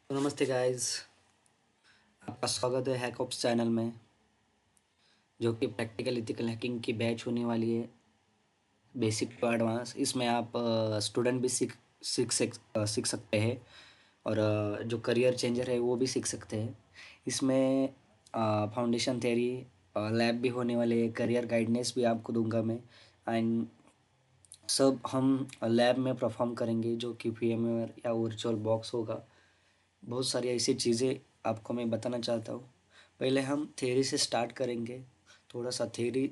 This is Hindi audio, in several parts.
तो नमस्ते गाइस, आपका स्वागत है हैकऑप्स चैनल में, जो कि प्रैक्टिकल इथिकल हैकिंग की बैच होने वाली है, बेसिक टू एडवांस। इसमें आप स्टूडेंट भी सीख सकते हैं और जो करियर चेंजर है वो भी सीख सकते हैं। इसमें फाउंडेशन थ्योरी, लैब भी होने वाले हैं, करियर गाइडेंस भी आपको दूंगा मैं। एंड सब हम लैब में परफॉर्म करेंगे, जो कि VMware या वर्चुअल बॉक्स होगा। बहुत सारी ऐसी चीज़ें आपको मैं बताना चाहता हूँ। पहले हम थ्योरी से स्टार्ट करेंगे। थोड़ा सा थ्योरी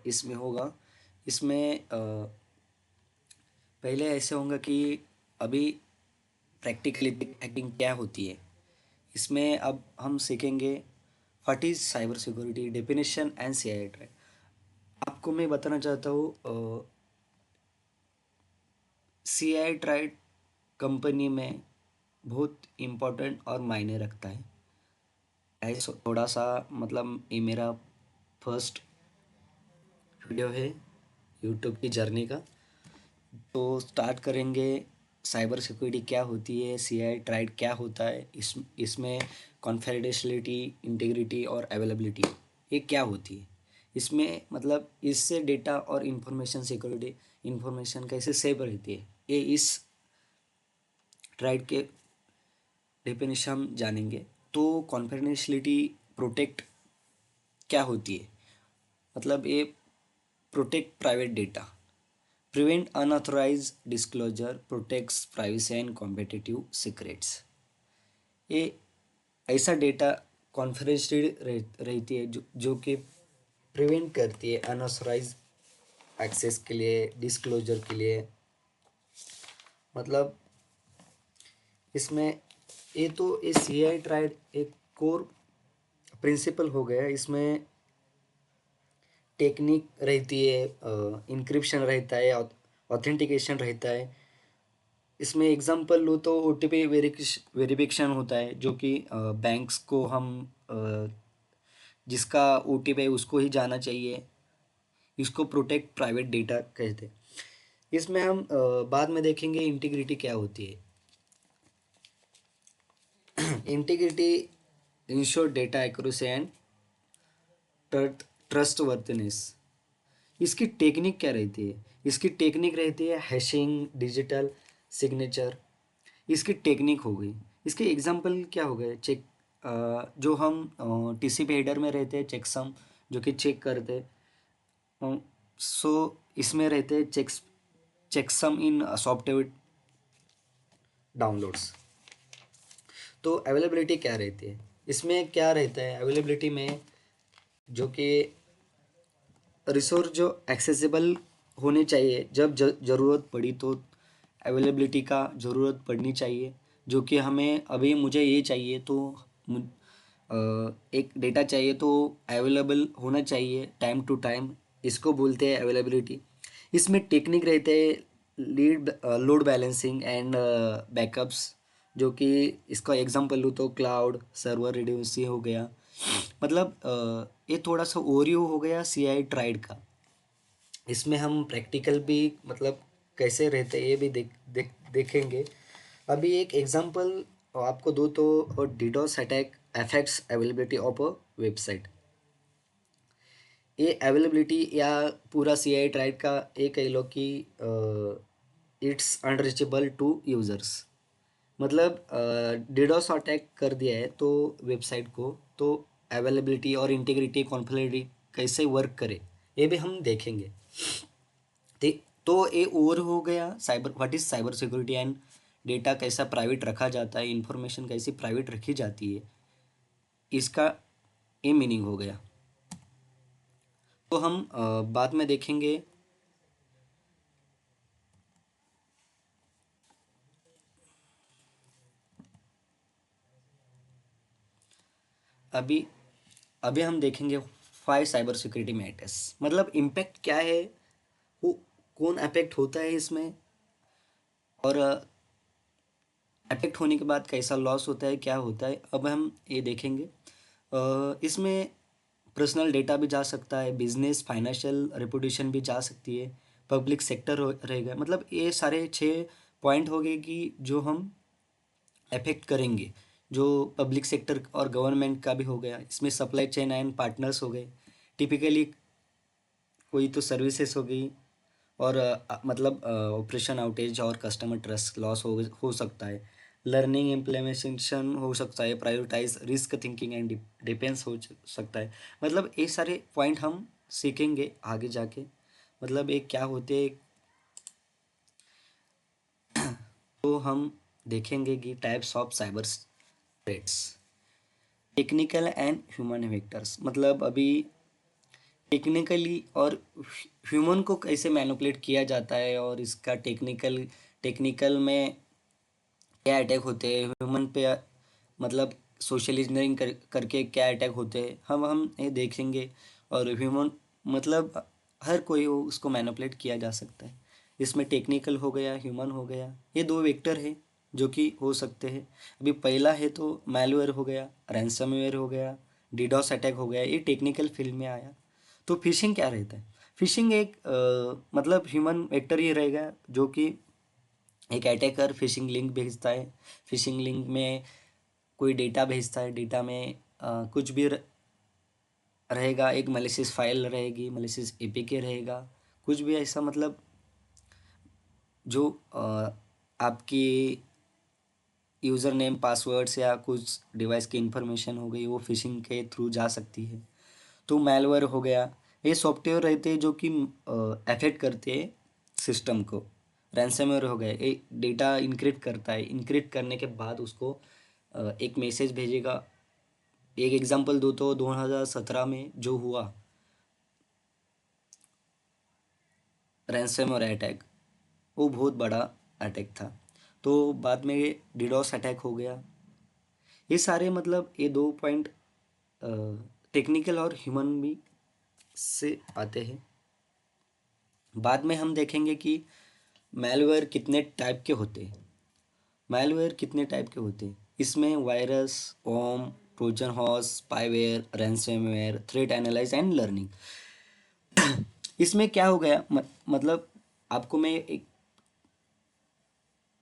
इसमें होगा। इसमें पहले ऐसे होगा कि अभी प्रैक्टिकली हैकिंग क्या होती है। इसमें अब हम सीखेंगे what is cyber security, definition and CI track. आपको मैं बताना चाहता हूँ, CI ट्रैक कंपनी में बहुत इम्पोर्टेंट और मायने रखता है। ऐसा थोड़ा सा मतलब ये मेरा फर्स्ट वीडियो है यूट्यूब की जर्नी का। तो स्टार्ट करेंगे। साइबर सिक्योरिटी क्या होती है, CI ट्राइड क्या होता है, इसमें कॉन्फिडेंशियलिटी, इंटीग्रिटी और अवेलेबिलिटी ये क्या होती है। इसमें मतलब इससे डेटा और इंफॉर्मेशन सिक्योरिटी, इंफॉर्मेशन कैसे सेव रहती है, ये इस ट्राइड के डेफिनेशन हम जानेंगे। तो कॉन्फिडेंशियलिटी प्रोटेक्ट क्या होती है, मतलब ये protect private data, prevent unauthorised disclosure, protects privacy and competitive secrets. ये ऐसा डेटा कॉन्फिडेंशियल रहती है जो कि प्रिवेंट करती है अनऑथराइज एक्सेस के लिए, डिस्क्लोजर के लिए। मतलब इसमें ये CI ट्राइड एक कोर प्रिंसिपल हो गया। इसमें टेक्निक रहती है, इंक्रिप्शन रहता है, ऑथेंटिकेशन रहता है। इसमें एग्जांपल लो तो OTP वेरिफिकेशन होता है, जो कि बैंक्स को हम जिसका OTP है उसको ही जाना चाहिए। इसको प्रोटेक्ट प्राइवेट डेटा कहते हैं। इसमें हम बाद में देखेंगे इंटीग्रिटी क्या होती है। Integrity ensure data accuracy and trust वर्थनेस। इसकी टेक्निक क्या रहती है, इसकी टेक्निक रहती है हैशिंग, डिजिटल सिग्नेचर। इसकी टेक्निक हो गई। इसके एग्जांपल क्या हो गए, जो हम TCP हेडर में रहते हैं चेकसम, जो कि चेक करते। सो इसमें रहते हैं चेकसम इन सॉफ्टवेयर डाउनलोड्स। तो अवेलेबिलिटी क्या रहती है, इसमें क्या रहता है अवेलेबिलिटी में, जो कि रिसोर्स जो एक्सेसिबल होने चाहिए, जब ज़रूरत पड़ी तो अवेलेबिलिटी का ज़रूरत पड़नी चाहिए। जो कि हमें अभी मुझे ये चाहिए तो एक डेटा चाहिए तो अवेलेबल होना चाहिए टाइम टू टाइम, इसको बोलते हैं अवेलेबिलिटी। इसमें टेक्निक रहते हैं लोड बैलेंसिंग एंड बैकअप्स, जो कि इसका एग्जांपल लूँ तो क्लाउड सर्वर रिड्यूसी हो गया। मतलब ये थोड़ा सा ओवरव्यू हो गया CI ट्राइड का। इसमें हम प्रैक्टिकल भी मतलब कैसे रहते हैं ये भी देखेंगे। अभी एक एग्जांपल आपको दूँ तो DDoS attack affects availability of a website. ये अवेलेबिलिटी या पूरा CI ट्राइड का ये कह लो कि इट्स अनरीचेबल टू यूज़र्स। मतलब DDoS अटैक कर दिया है तो वेबसाइट को, तो अवेलेबिलिटी और इंटीग्रिटी कॉन्फिडेंशियलिटी कैसे वर्क करे ये भी हम देखेंगे। तो ये ओवर हो गया cyber, what is cyber security and data कैसा प्राइवेट रखा जाता है, इंफॉर्मेशन कैसी प्राइवेट रखी जाती है, इसका ये मीनिंग हो गया। तो हम बाद में देखेंगे। अभी अभी हम देखेंगे 5 साइबर सिक्योरिटी मैटर्स, मतलब इम्पैक्ट क्या है, वो कौन अफेक्ट होता है इसमें, और अफेक्ट होने के बाद कैसा लॉस होता है, क्या होता है, अब हम ये देखेंगे। इसमें पर्सनल डेटा भी जा सकता है, बिजनेस फाइनेंशियल रेपुटेशन भी जा सकती है, पब्लिक सेक्टर रहेगा। मतलब ये सारे 6 पॉइंट हो गए कि जो हम अफेक्ट करेंगे, जो पब्लिक सेक्टर और गवर्नमेंट का भी हो गया, इसमें सप्लाई चेन एंड पार्टनर्स हो गए। टिपिकली कोई तो सर्विसेज हो गई, और मतलब ऑपरेशन आउटेज और कस्टमर ट्रस्ट लॉस हो सकता है। लर्निंग इम्प्लीमेंटेशन हो सकता है, प्रायोरिटाइज रिस्क थिंकिंग एंड डिपेंस हो सकता है। मतलब ये सारे पॉइंट हम सीखेंगे आगे जाके। मतलब ये क्या होते हैं, तो हम देखेंगे कि types of cyber threats, technical and human vectors. मतलब अभी टेक्निकली और ह्यूमन को कैसे मैनिपुलेट किया जाता है, और इसका टेक्निकल में क्या अटैक होते हैं ह्यूमन पे, मतलब सोशल इंजीनियरिंग करके क्या अटैक होते हैं, हम ये देखेंगे। और ह्यूमन मतलब हर कोई हो उसको मैनिपुलेट किया जा सकता है। इसमें टेक्निकल हो गया, ह्यूमन हो गया, ये दो वेक्टर है जो कि हो सकते हैं। अभी पहला है तो मैलवेयर हो गया, रैंसमवेयर हो गया, डीडोस अटैक हो गया, ये टेक्निकल फील्ड में आया। तो फिशिंग क्या रहता है? फिशिंग एक मतलब ह्यूमन वेक्टर ही रहेगा, जो कि एक अटैकर फिशिंग लिंक भेजता है, फिशिंग लिंक में कोई डेटा भेजता है, डेटा में कुछ भी रहेगा, एक मलिशियस फाइल रहेगी, मलिशियस एपीके रहेगा, कुछ भी ऐसा, मतलब जो आपकी यूज़र नेम पासवर्ड्स या कुछ डिवाइस की इंफॉर्मेशन हो गई, वो फिशिंग के थ्रू जा सकती है। तो मैलवेयर हो गया, ये सॉफ्टवेयर रहते हैं जो कि अफेक्ट करते हैं सिस्टम को। रैंसमवेयर हो गया, ये डेटा इनक्रिप्ट करता है, इनक्रिप्ट करने के बाद उसको एक मैसेज भेजेगा। एक एग्जांपल दो तो 2017 में जो हुआ रैंसमवेयर अटैक, वो बहुत बड़ा अटैक था। तो बाद में डिडोस अटैक हो गया। ये सारे मतलब ये दो पॉइंट टेक्निकल और ह्यूमन भी से आते हैं। बाद में हम देखेंगे कि मैलवेयर कितने टाइप के होते हैं। मैलवेयर कितने टाइप के होते हैं, इसमें virus, worm, Trojan horse, spyware, ransomware, threat analyse and learning. इसमें क्या हो गया, मतलब आपको मैं एक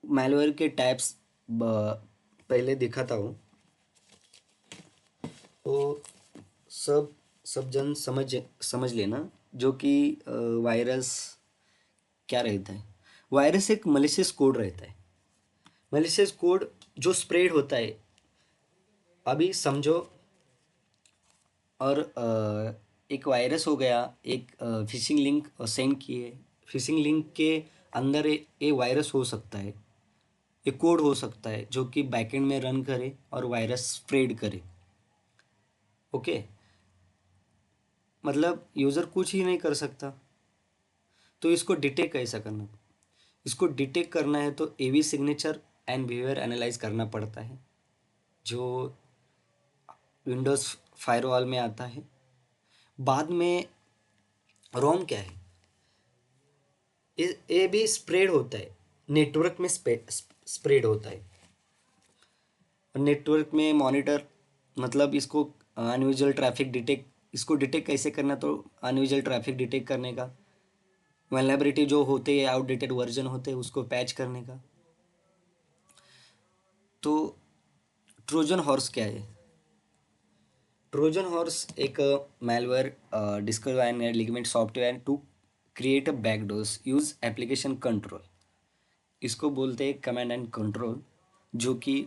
मैलवेयर के टाइप्स पहले दिखाता हूँ, तो सब सब जन समझ समझ लेना। जो कि वायरस क्या रहता है? वायरस एक मलिशियस कोड रहता है, मलिशियस कोड जो स्प्रेड होता है। अभी समझो, और एक वायरस हो गया, एक फिशिंग लिंक सेंड किए, फिशिंग लिंक के अंदर ये वायरस हो सकता है, ये कोड हो सकता है जो कि बैकएंड में रन करे और वायरस स्प्रेड करे। ओके, मतलब यूज़र कुछ ही नहीं कर सकता। तो इसको डिटेक्ट कैसा करना? इसको डिटेक्ट करना है तो एवी सिग्नेचर एंड बिहेवियर एनालाइज करना पड़ता है, जो विंडोज़ फायरवॉल में आता है। बाद में रोम क्या है? ये भी स्प्रेड होता है, नेटवर्क में स्प्रेड होता है। नेटवर्क में मॉनिटर, मतलब इसको अनयूजुअल ट्रैफिक डिटेक्ट, इसको डिटेक्ट कैसे करना? तो अनयूजुअल ट्रैफिक डिटेक्ट करने का, वल्नरेबिलिटी जो होते हैं, आउटडेटेड वर्जन होते हैं, उसको पैच करने का। तो ट्रोजन हॉर्स क्या है? ट्रोजन हॉर्स एक malware discover and ligament software to create a backdoors use application control. इसको बोलते हैं कमांड एंड कंट्रोल, जो कि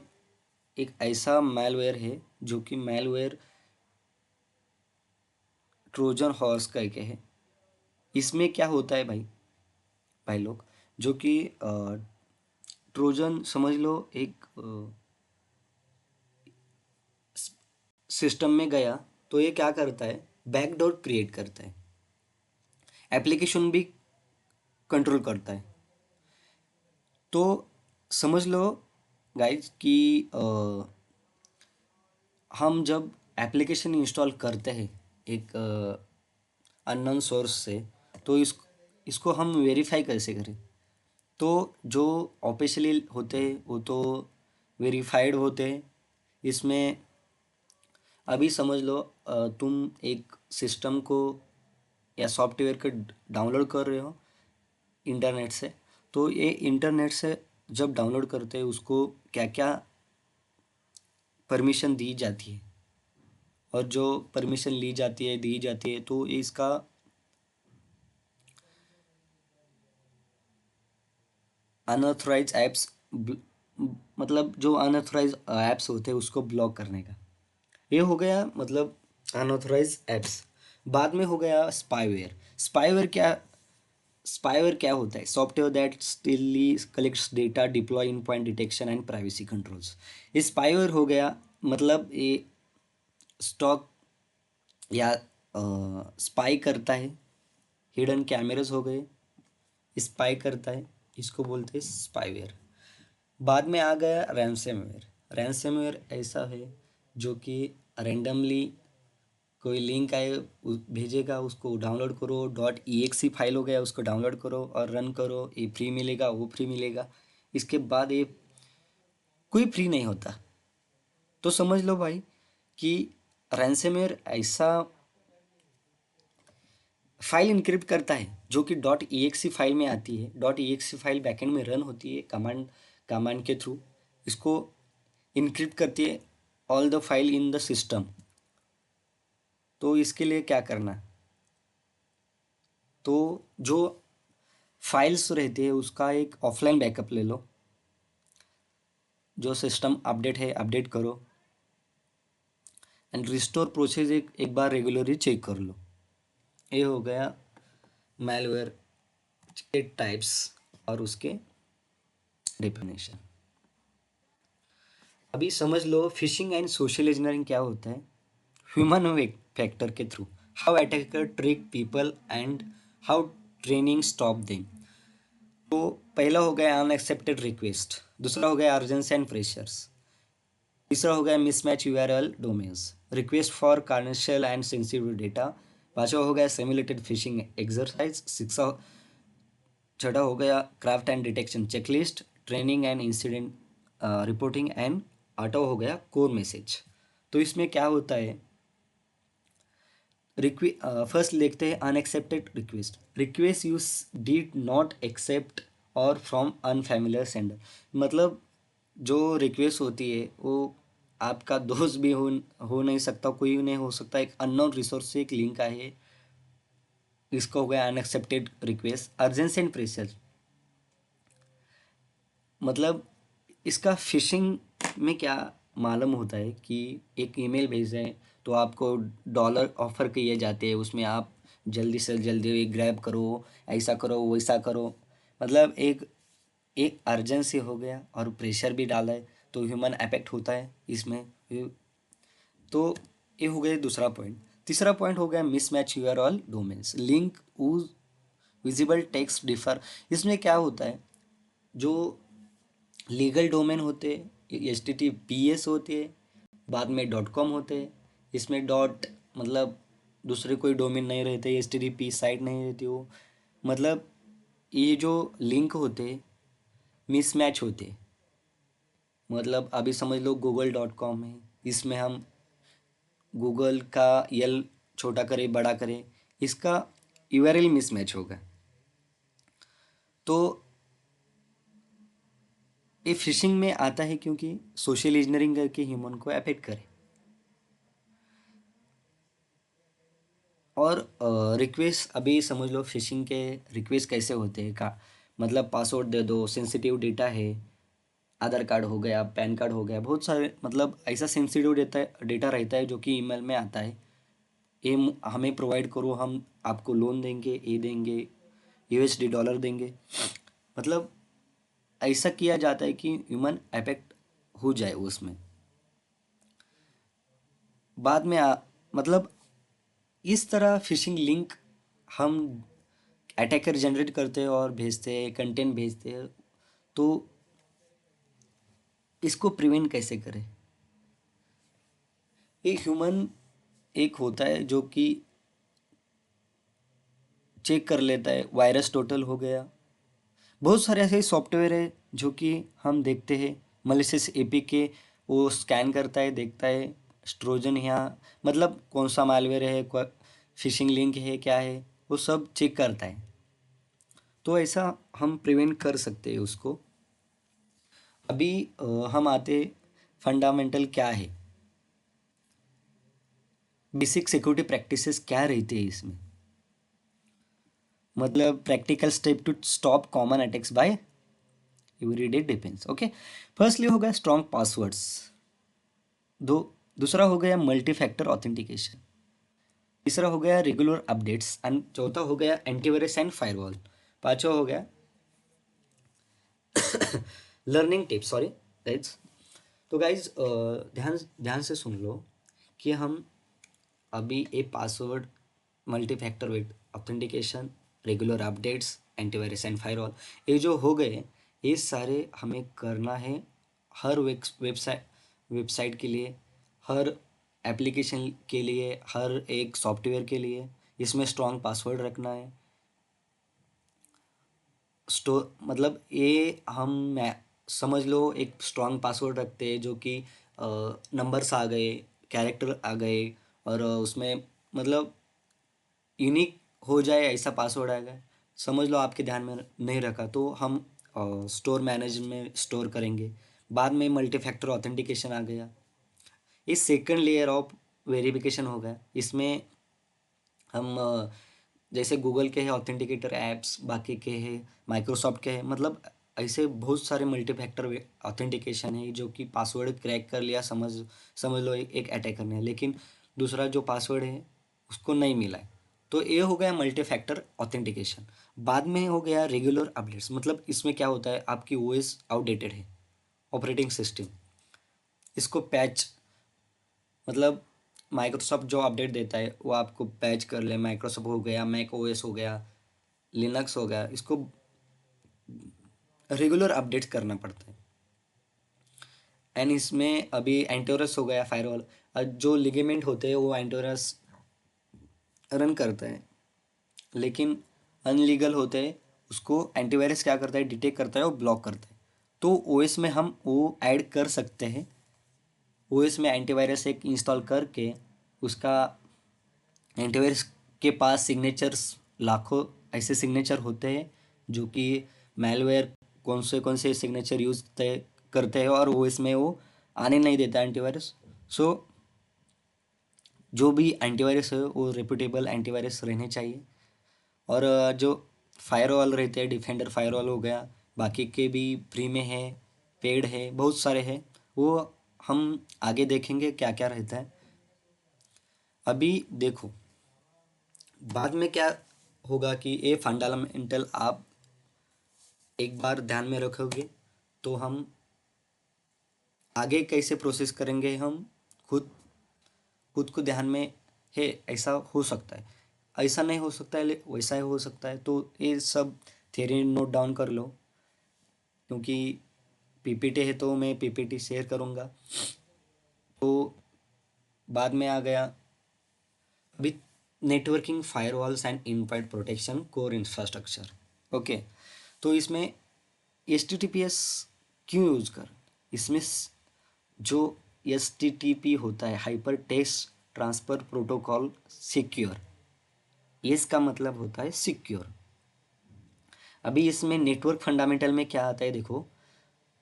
एक ऐसा मैलवेयर है जो कि मैलवेयर ट्रोजन हॉर्स करके है। इसमें क्या होता है भाई, भाई लोग, जो कि ट्रोजन समझ लो एक सिस्टम में गया, तो ये क्या करता है, बैकडोर क्रिएट करता है, एप्लीकेशन भी कंट्रोल करता है। तो समझ लो गाइज कि हम जब एप्लीकेशन इंस्टॉल करते हैं एक अननोन सोर्स से, तो इसको हम वेरीफाई कैसे करें? तो जो ऑफिशियली होते हैं वो तो वेरीफाइड होते हैं। इसमें अभी समझ लो तुम एक सिस्टम को या सॉफ्टवेयर को डाउनलोड कर रहे हो इंटरनेट से। तो ये इंटरनेट से जब डाउनलोड करते हैं, उसको क्या क्या परमिशन दी जाती है, और जो परमिशन ली जाती है दी जाती है तो इसका अनऑथराइज ऐप्स, मतलब जो अनऑथराइज ऐप्स होते हैं उसको ब्लॉक करने का। ये हो गया मतलब अनऑथराइज ऐप्स। बाद में हो गया स्पाईवेयर। स्पाईवेयर क्या होता है? Software that still collects data, deploy in point detection and privacy controls. ये स्पाईवेयर हो गया, मतलब ये स्टॉक या स्पाई करता है। हिडन कैमरास हो गए, स्पाई करता है, इसको बोलते हैं स्पाईवेयर। बाद में आ गया रैंसमवेयर। रैंसमवेयर ऐसा है जो कि रैंडमली कोई लिंक आए भेजेगा, उसको डाउनलोड करो, .exe फाइल हो गया, उसको डाउनलोड करो और रन करो, ये फ्री मिलेगा, वो फ्री मिलेगा। इसके बाद ये कोई फ्री नहीं होता। तो समझ लो भाई कि रैंसमवेयर ऐसा फाइल इनक्रिप्ट करता है जो कि .exe फाइल में आती है। .exe फाइल बैकएंड में रन होती है कमांड के थ्रू। इसको इनक्रिप्ट करती है all the file in the system. तो इसके लिए क्या करना, तो जो फाइल्स रहती है उसका एक ऑफलाइन बैकअप ले लो, जो सिस्टम अपडेट है अपडेट करो, एंड रिस्टोर प्रोसेस एक बार रेगुलरली चेक कर लो। ये हो गया मैलवेयर के टाइप्स और उसके डेफिनेशन। अभी समझ लो फिशिंग एंड सोशल इंजीनियरिंग क्या होता है। ह्यूमन फैक्टर के through how attacker trick people and how training stop them. तो पहला हो गया अनएक्सेप्टेड रिक्वेस्ट, दूसरा हो गया अर्जेंसी एंड प्रेशर्स, तीसरा हो गया mismatch URL domains, request for commercial and sensitive data, पांचवा हो गया सिमुलेटेड फिशिंग एक्सरसाइज, सिक्सा छठा हो गया craft and detection checklist, training and incident reporting, and आठवा हो गया कोर मैसेज। तो इसमें क्या होता है, फर्स्ट लिखते हैं unaccepted request. Request you did not accept और फ्रॉम अनफैमिलियर सेंडर। मतलब जो रिक्वेस्ट होती है वो आपका दोस्त भी हो नहीं सकता, कोई भी नहीं हो सकता, एक अननोन रिसोर्स से एक लिंक आए, इसको हो गया unaccepted request. Urgency and pressure, मतलब इसका फिशिंग में क्या मालूम होता है कि एक ईमेल भेज रहे हैं तो आपको डॉलर ऑफर किए जाते हैं, उसमें आप जल्दी से जल्दी ग्रैब करो, ऐसा करो वैसा करो। मतलब एक एक अर्जेंसी हो गया और प्रेशर भी डाला है, तो ह्यूमन अफेक्ट होता है इसमें। तो ये हो गया दूसरा पॉइंट। तीसरा पॉइंट हो गया मिसमैच यूआरएल डोमेन्स, लिंक उज विजिबल टेक्स्ट डिफर। इसमें क्या होता है, जो लीगल डोमेन होते HTTPS होते हैं, बाद में .com होते हैं, इसमें डॉट मतलब दूसरे कोई डोमेन नहीं रहते, HTTP साइट नहीं रहती वो। मतलब ये जो लिंक होते मिसमैच होते, मतलब अभी समझ लो google.com है, इसमें हम गूगल का यल छोटा करें बड़ा करें, इसका यूआरएल मिसमैच होगा। तो ये फिशिंग में आता है क्योंकि सोशल इंजीनियरिंग करके ह्यूमन को अफेक्ट करे। और रिक्वेस्ट अभी समझ लो फिशिंग के रिक्वेस्ट कैसे होते हैं का, मतलब पासवर्ड दे दो, सेंसिटिव डेटा है, आधार कार्ड हो गया, पैन कार्ड हो गया, बहुत सारे मतलब ऐसा सेंसिटिव डेटा रहता है जो कि ईमेल में आता है। ये हमें प्रोवाइड करो, हम आपको लोन देंगे, ये देंगे, USD डॉलर देंगे। मतलब ऐसा किया जाता है कि ह्यूमन अफेक्ट हो जाए उसमें। बाद में मतलब इस तरह फिशिंग लिंक हम अटैकर जनरेट करते हैं और भेजते हैं, कंटेंट भेजते हैं। तो इसको प्रिवेंट कैसे करें? ये ह्यूमन एक होता है जो कि चेक कर लेता है, वायरस टोटल हो गया। बहुत सारे ऐसे सॉफ्टवेयर है जो कि हम देखते हैं, मलिशियस APK, वो स्कैन करता है, देखता है स्ट्रोजन यहाँ, मतलब कौन सा मालवेयर है, फिशिंग लिंक है, क्या है, वो सब चेक करता है। तो ऐसा हम प्रिवेंट कर सकते हैं उसको। अभी हम आते फंडामेंटल क्या है। बेसिक सिक्योरिटी प्रैक्टिसेस क्या रहती है इसमें, मतलब practical step to stop common attacks by everyday defence. Okay, firstly हो गया स्ट्रॉन्ग पासवर्ड्स, दो दूसरा हो गया मल्टी फैक्टर ऑथेंटिकेशन, तीसरा हो गया रेगुलर अपडेट्स, एंड चौथा हो गया एंटीवायरस एंड फायरवॉल, पांचवा हो गया लर्निंग टिप्स, सॉरी गाइज। तो गाइज ध्यान ध्यान से सुन लो कि हम अभी ये password, multi factor with authentication, regular updates, antivirus and firewall, ये जो हो गए, ये सारे हमें करना है हर वेबसाइट के लिए, हर एप्लीकेशन के लिए, हर एक सॉफ्टवेयर के लिए। इसमें स्ट्रॉन्ग पासवर्ड रखना है, स्टोर मतलब ये हम मैं समझ लो एक स्ट्रॉन्ग पासवर्ड रखते हैं जो कि नंबर्स आ गए, कैरेक्टर आ गए, और उसमें मतलब यूनिक हो जाए ऐसा पासवर्ड आएगा। समझ लो आपके ध्यान में नहीं रखा तो हम स्टोर मैनेज में स्टोर करेंगे। बाद में मल्टी फैक्टर ऑथेंटिकेशन आ गया, ये सेकंड लेयर ऑफ वेरिफिकेशन हो गया। इसमें हम जैसे गूगल के हैं ऑथेंटिकेटर ऐप्स, बाकी के हैं माइक्रोसॉफ्ट के हैं, मतलब ऐसे बहुत सारे मल्टी फैक्टर ऑथेंटिकेशन है जो कि पासवर्ड क्रैक कर लिया, समझ लो एक अटैकर ने, लेकिन दूसरा जो पासवर्ड है उसको नहीं मिला है। तो ये हो गया मल्टी फैक्टर ऑथेंटिकेशन। बाद में हो गया रेगुलर अपडेट्स, मतलब इसमें क्या होता है, आपकी ओएस आउटडेटेड है, ऑपरेटिंग सिस्टम, इसको पैच, मतलब माइक्रोसॉफ्ट जो अपडेट देता है वो आपको पैच कर ले, माइक्रोसॉफ्ट हो गया, मैक ओएस हो गया, लिनक्स हो गया, इसको रेगुलर अपडेट करना पड़ता है। एंड इसमें अभी एंटीवायरस हो गया, फायरवॉल, जो लिगेमेंट होते हैं वो एंटीवायरस रन करता है, लेकिन अनलीगल होते हैं उसको एंटीवायरस क्या करता है, डिटेक्ट करता है और ब्लॉक करता है। तो ओएस में हम वो ऐड कर सकते हैं, ओएस में एंटीवायरस एक इंस्टॉल करके उसका, एंटीवायरस के पास सिग्नेचर्स, लाखों ऐसे सिग्नेचर होते हैं जो कि मैलवेयर कौन से सिग्नेचर यूज करते हैं, और वो इसमें वो आने नहीं देता एंटीवायरस। सो जो भी एंटीवायरस है वो रेपुटेबल एंटीवायरस रहने चाहिए। और जो फायरवॉल रहते हैं, डिफेंडर फायरवॉल हो गया, बाकी के भी फ्री में है, पेड है, बहुत सारे हैं, वो हम आगे देखेंगे क्या क्या रहता है। अभी देखो बाद में क्या होगा कि ये फंडामेंटल आप एक बार ध्यान में रखोगे तो हम आगे कैसे प्रोसेस करेंगे, हम खुद खुद को ध्यान में है, ऐसा हो सकता है, ऐसा नहीं हो सकता है, वैसा ही हो सकता है। तो ये सब थियरी नोट डाउन कर लो, क्योंकि पीपीटी है तो मैं पीपीटी शेयर करूँगा। तो बाद में आ गया अभी networking, firewalls and invite protection, core infrastructure. Okay, तो इसमें H T T P S क्यों यूज कर, इसमें जो एच टी टी पी होता है, hyper text transfer protocol secure, इसका मतलब होता है सिक्योर। अभी इसमें नेटवर्क फंडामेंटल में क्या आता है देखो,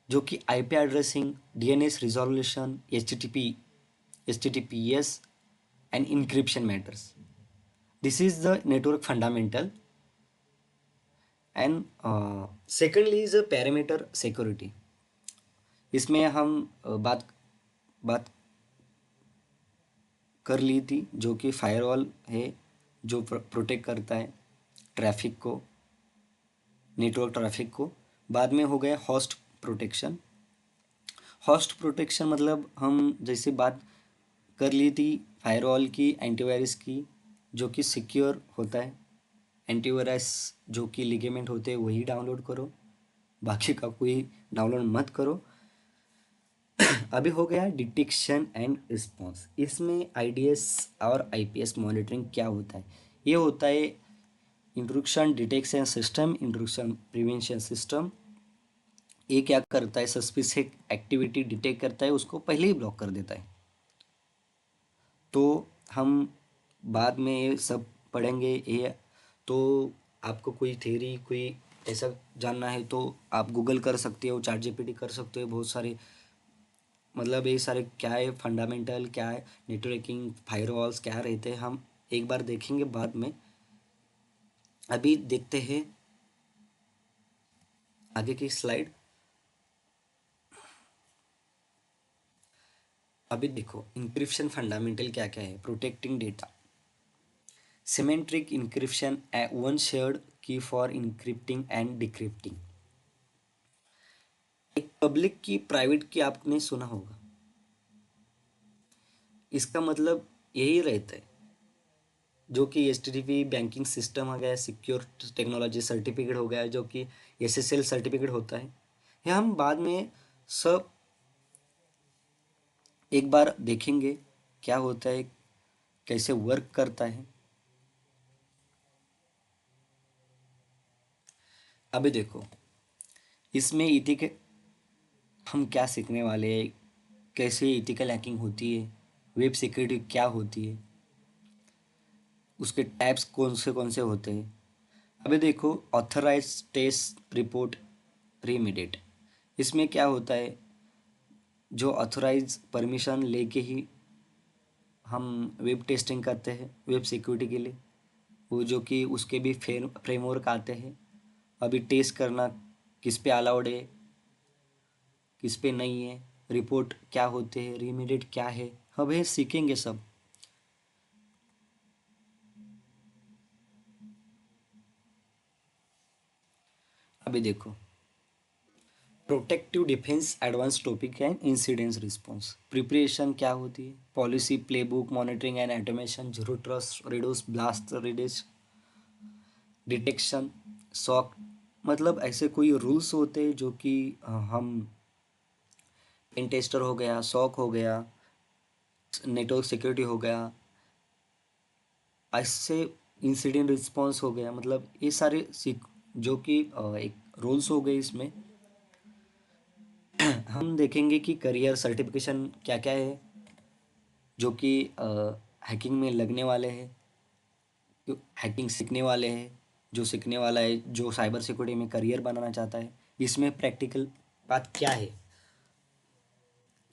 जो कि IP addressing, DNS resolution, H T T P S and encryption matters, this is the network fundamental. And secondly is a parameter security. इसमें हम बात बात कर ली थी, जो कि फायरवॉल है जो प्रोटेक्ट करता है ट्रैफिक को, नेटवर्क ट्रैफिक को। बाद में हो गया होस्ट प्रोटेक्शन। होस्ट प्रोटेक्शन मतलब हम जैसे बात कर ली थी फायरवॉल की, एंटीवायरस की, जो कि सिक्योर होता है। एंटीवायरस जो कि लिगेमेंट होते हैं वही डाउनलोड करो, बाकी का कोई डाउनलोड मत करो। अभी हो गया डिटेक्शन एंड रिस्पॉन्स। इसमें आईडीएस और आईपीएस मॉनिटरिंग क्या होता है, ये होता है intrusion detection system, intrusion prevention system. ये क्या करता है, सस्पिशियस एक्टिविटी डिटेक्ट करता है, उसको पहले ही ब्लॉक कर देता है। तो हम बाद में ये सब पढ़ेंगे ये। तो आपको कोई थ्योरी, कोई ऐसा जानना है तो आप गूगल कर सकते हो, चैट जीपीटी कर सकते हो, बहुत सारे मतलब ये सारे क्या है, फंडामेंटल क्या है, नेटवर्किंग, फायरवॉल्स क्या रहते हैं, हम एक बार देखेंगे बाद में। अभी देखते हैं आगे की स्लाइड। अभी देखो इंक्रिप्शन फंडामेंटल क्या क्या है। Protecting data, symmetric encryption, one shared key for encrypting and decrypting. एक पब्लिक की प्राइवेट की आपने सुना होगा, इसका मतलब यही रहता है। जो कि एचटीटीपी बैंकिंग सिस्टम हो गया, सिक्योर टेक्नोलॉजी सर्टिफिकेट हो गया, जो कि एसएसएल सर्टिफिकेट होता है। ये हम बाद में सब एक बार देखेंगे क्या होता है, कैसे वर्क करता है। अभी देखो इसमें इथिक हम क्या सीखने वाले हैं, कैसे इथिकल हैकिंग होती है, वेब सिक्योरिटी क्या होती है, उसके टाइप्स कौन से होते हैं। अभी देखो ऑथराइज टेस्ट रिपोर्ट रीमिडेट, इसमें क्या होता है, जो ऑथराइज परमिशन लेके ही हम वेब टेस्टिंग करते हैं वेब सिक्योरिटी के लिए, वो जो कि उसके भी फ्रेमवर्क आते हैं। अभी टेस्ट करना किस पे अलाउड है, किस पे नहीं है, रिपोर्ट क्या होते हैं, रीमिडिएट क्या है, अब ये सीखेंगे सब। अभी देखो protective defence advance topic and incidence response preparation क्या होती है, policy playbook monitoring and automation, zero trust reduce blast reduce detection, SOC, मतलब ऐसे कोई रूल्स होते हैं जो कि हम पेन टेस्टर हो गया, सॉक हो गया, नेटवर्क सिक्योरिटी हो गया, ऐसे इंसिडेंट रिस्पॉन्स हो गया, मतलब ये सारे जो कि एक रूल्स हो गए इसमें। हम देखेंगे कि करियर सर्टिफिकेशन क्या क्या है जो कि हैकिंग में लगने वाले हैं, जो हैकिंग सीखने वाले हैं, जो सीखने वाला है जो साइबर सिक्योरिटी में करियर बनाना चाहता है, इसमें प्रैक्टिकल बात क्या है।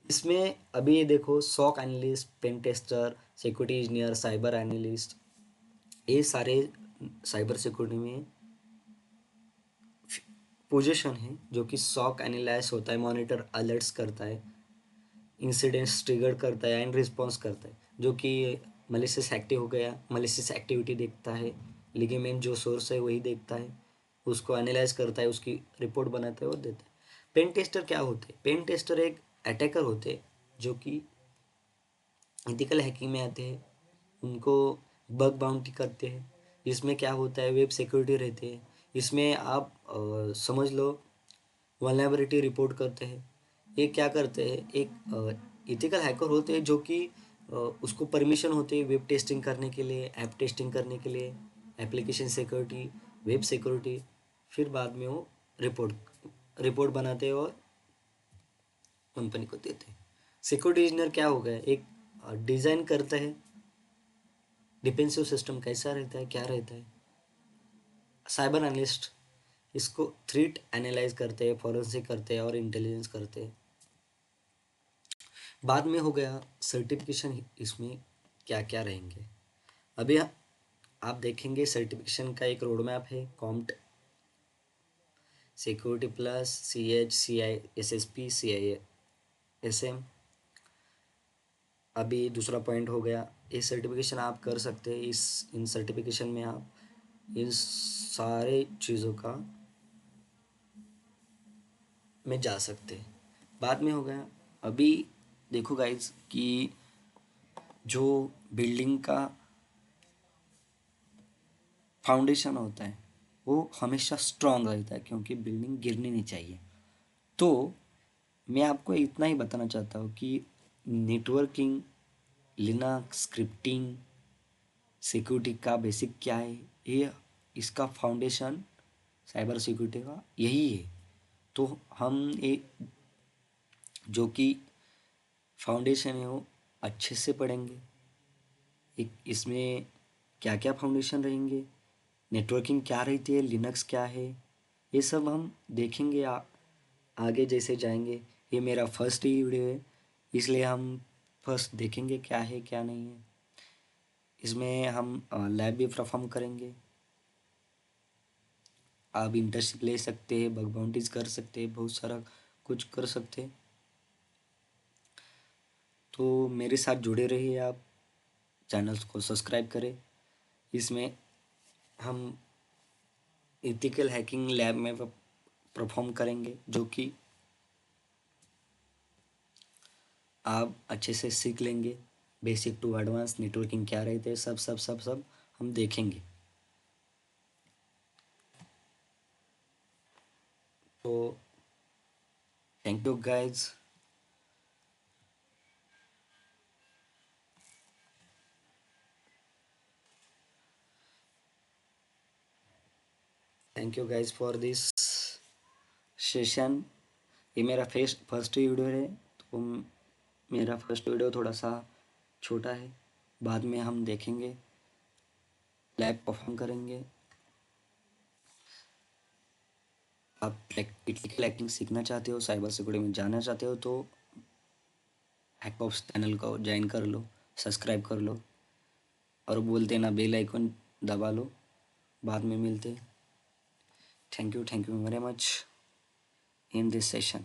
इसमें अभी ये देखो SOC analyst, pen tester, security engineer, cyber analyst, ये सारे साइबर सिक्योरिटी में पोजीशन है जो कि सॉक एनालाइज होता है, मॉनिटर अलर्ट्स करता है, इंसिडेंट्स ट्रिगर करता है एंड रिस्पॉन्स करता है, जो कि मलिशियस एक्टिव हो गया, मलिशियस एक्टिविटी देखता है, लिगेमेंट जो सोर्स है वही देखता है, उसको एनालाइज करता है, उसकी रिपोर्ट बनाता है और देता है। पेन टेस्टर क्या होते हैं, पेन टेस्टर एक अटैकर होते हैं जो कि इथिकल हैकिंग में आते हैं, उनको बग बाउंटी करते हैं। इसमें क्या होता है, वेब सिक्योरिटी रहते हैं, इसमें आप समझ लो वल्नरेबिलिटी रिपोर्ट करते हैं। ये क्या करते हैं, एक इथिकल हैकर होते हैं जो कि उसको परमिशन होती है वेब टेस्टिंग करने के लिए, ऐप टेस्टिंग करने के लिए, एप्लीकेशन सिक्योरिटी, वेब सिक्योरिटी, फिर बाद में वो रिपोर्ट बनाते हैं और कंपनी को देते हैं। सिक्योरिटी इंजीनियर क्या हो गया, एक डिज़ाइन करता है डिफेंसिव सिस्टम कैसा रहता है, क्या रहता है। साइबर एनालिस्ट इसको थ्रेट एनालाइज करते हैं, फॉरेंसिक करते हैं और इंटेलिजेंस करते हैं। बाद में हो गया सर्टिफिकेशन, इसमें क्या क्या रहेंगे। अभी आप देखेंगे सर्टिफिकेशन का एक रोड मैप है, Comte, security plus, CH, CI, SSP, CIA, SM। अभी दूसरा पॉइंट हो गया, ये सर्टिफिकेशन आप कर सकते हैं, इस इन सर्टिफिकेशन में आप इन सारे चीज़ों का में जा सकते हैं। बाद में हो गया, अभी देखो गाइज कि जो बिल्डिंग का फाउंडेशन होता है वो हमेशा स्ट्रांग रहता है, क्योंकि बिल्डिंग गिरनी नहीं चाहिए। तो मैं आपको इतना ही बताना चाहता हूँ कि नेटवर्किंग, लिनक्स, स्क्रिप्टिंग, सिक्योरिटी का बेसिक क्या है, ये इसका फाउंडेशन साइबर सिक्योरिटी का यही है। तो हम एक जो कि फाउंडेशन है वो अच्छे से पढ़ेंगे। एक इसमें क्या क्या फाउंडेशन रहेंगे, नेटवर्किंग क्या रहती है, लिनक्स क्या है, ये सब हम देखेंगे आगे जैसे जाएंगे। ये मेरा फर्स्ट ही वीडियो है, इसलिए हम फर्स्ट देखेंगे क्या है क्या नहीं है। इसमें हम लैब भी परफॉर्म करेंगे। आप इंटर्नशिप ले सकते हैं, बग बाउंटीज कर सकते हैं, बहुत सारा कुछ कर सकते हैं। तो मेरे साथ जुड़े रहिए आप, चैनल्स को सब्सक्राइब करें। इसमें हम एथिकल हैकिंग लैब में परफॉर्म करेंगे, जो कि आप अच्छे से सीख लेंगे। बेसिक टू एडवांस नेटवर्किंग क्या रहते हैं, सब सब सब सब हम देखेंगे। तो thank you guys. Thank you guys for this session. ये मेरा फर्स्ट वीडियो है, तो मेरा फर्स्ट वीडियो थोड़ा सा छोटा है। बाद में हम देखेंगे, लैब परफॉर्म करेंगे। आप एथिकल हैकिंग सीखना चाहते हो, साइबर सिक्योरिटी में जाना चाहते हो, तो हैकऑप्स चैनल को ज्वाइन कर लो, सब्सक्राइब कर लो और बोल देना बेल आइकन दबा लो। बाद में मिलते। Thank you very much in this session.